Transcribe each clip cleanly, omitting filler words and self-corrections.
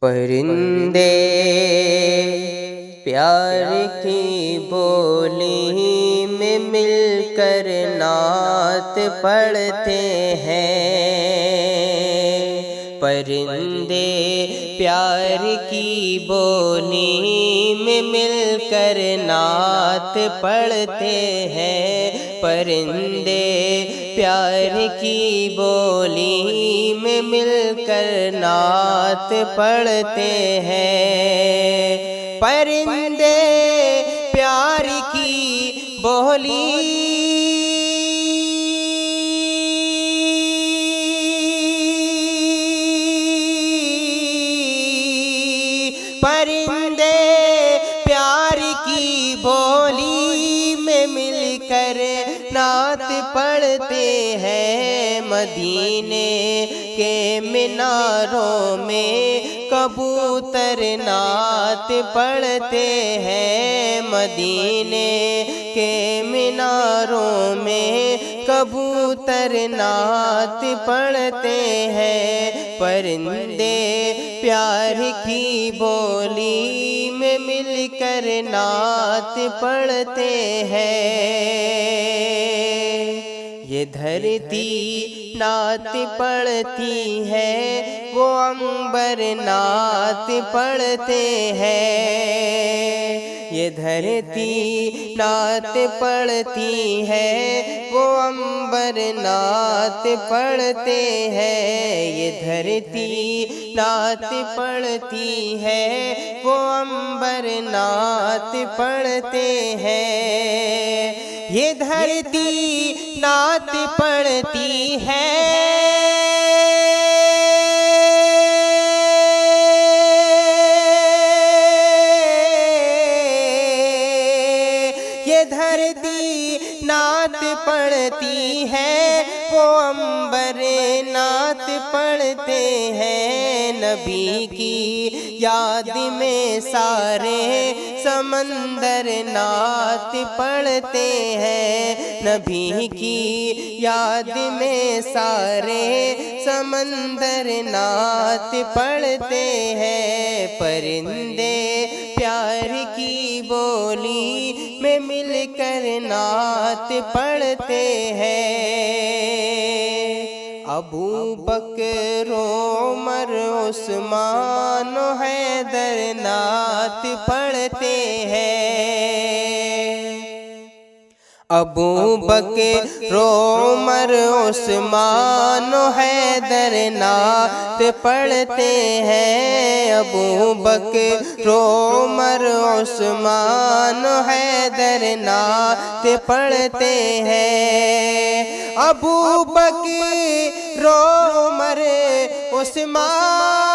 پرندے پیار کی بولی میں مل کر نعت پڑھتے ہیں۔ پرندے پیار کی بولی میں مل کر نعت پڑھتے ہیں۔ پرندے پیار کی بولی میں مل کر نعت پڑھتے ہیں۔ پرندے پیار کی بولی پرندے پیار کی بولی میں مل کر نعت پڑھتے ہیں۔ مدینے کے میناروں میں کبوتر نعت پڑھتے ہیں۔ مدینے کے میناروں میں کبوتر نعت پڑھتے ہیں۔ پرندے پیار کی بولی میں مل کر نعت پڑھتے ہیں۔ یہ دھرتی نعت پڑھتی ہے، وہ عنبر نعت پڑھتے ہیں۔ یہ دھرتی نعت پڑھتی ہے، وہ عنبر نعت پڑھتے ہیں۔ یہ دھرتی نعت پڑھتی ہے، وہ عنبر نعت پڑھتے ہیں۔ یہ دھرتی نعت پڑھتی ہے، یہ دھرتی نعت پڑھتی ہے، وہ عنبر نعت پڑھتے ہیں۔ نبی کی یاد میں سارے سمندر نعت پڑھتے ہیں۔ نبی کی یاد میں سارے سمندر نعت پڑھتے ہیں۔ پرندے پیار کی بولی میں مل کر نعت پڑھتے ہیں۔ ابو بکر عمر عثمان و حیدر نعت پڑھتے ہیں۔ ابو بکر عمر عثمان و حیدر نعت پڑھتے ہیں۔ ابو بکر عمر عثمان و حیدر نعت پڑھتے ہیں۔ ابو بکر عمر عثمان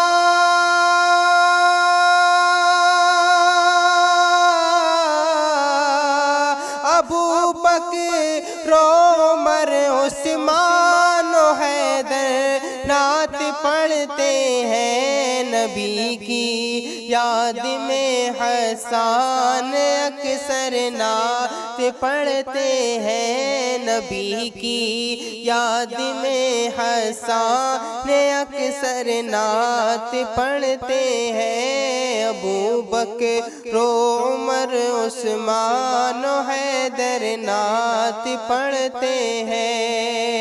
ابو بکر عمر عثمان و حیدر نعت پڑھتے ہیں۔ نبی کی یاد میں حسان اکثر نعت پڑھتے ہیں۔ نبی کی یاد میں حسان اکثر نعت پڑھتے ہیں۔ ابو بکر عمر عثمان و حیدر نعت پڑھتے ہیں۔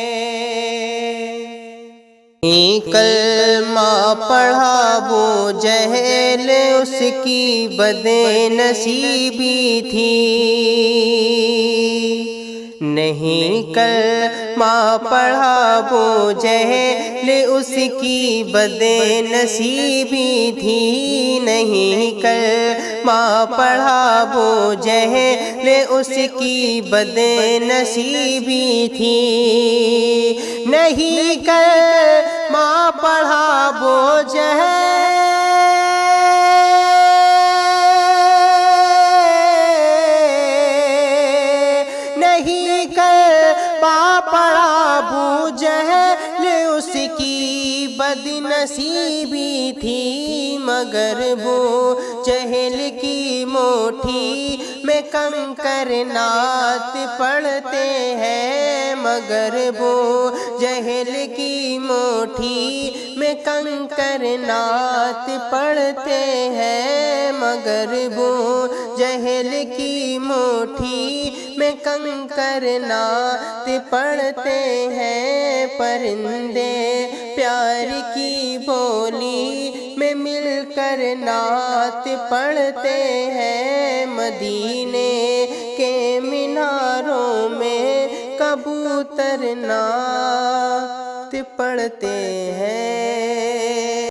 کلمہ پڑھا ابو جہل، اس کی بد نصیبی تھی۔ نہیں کلمہ پڑھا ابو جہل، اس کی بد نصیبی تھی۔ نہیں کلمہ پڑھا ابو جہل، اس کی بد نصیبی تھی۔ نہیں کلمہ پڑھا ابو جہل، نہیں کلمہ پڑھا ابو جہل، اس کی بد نصیبی تھی۔ مگر وہ جہل کی موٹھی میں کنکر نعت پڑھتے ہیں، مگر وہ جہل کی موٹھی میں کنکر نعت پڑھتے ہیں، مگر وہ جہل کی موٹھی میں کنکر نعت پڑھتے ہیں۔ پرندے پیار کی بولی میں مل کر نعت پڑھتے ہیں، مدینے کے میناروں میں کبوتر نعت پڑھتے ہیں۔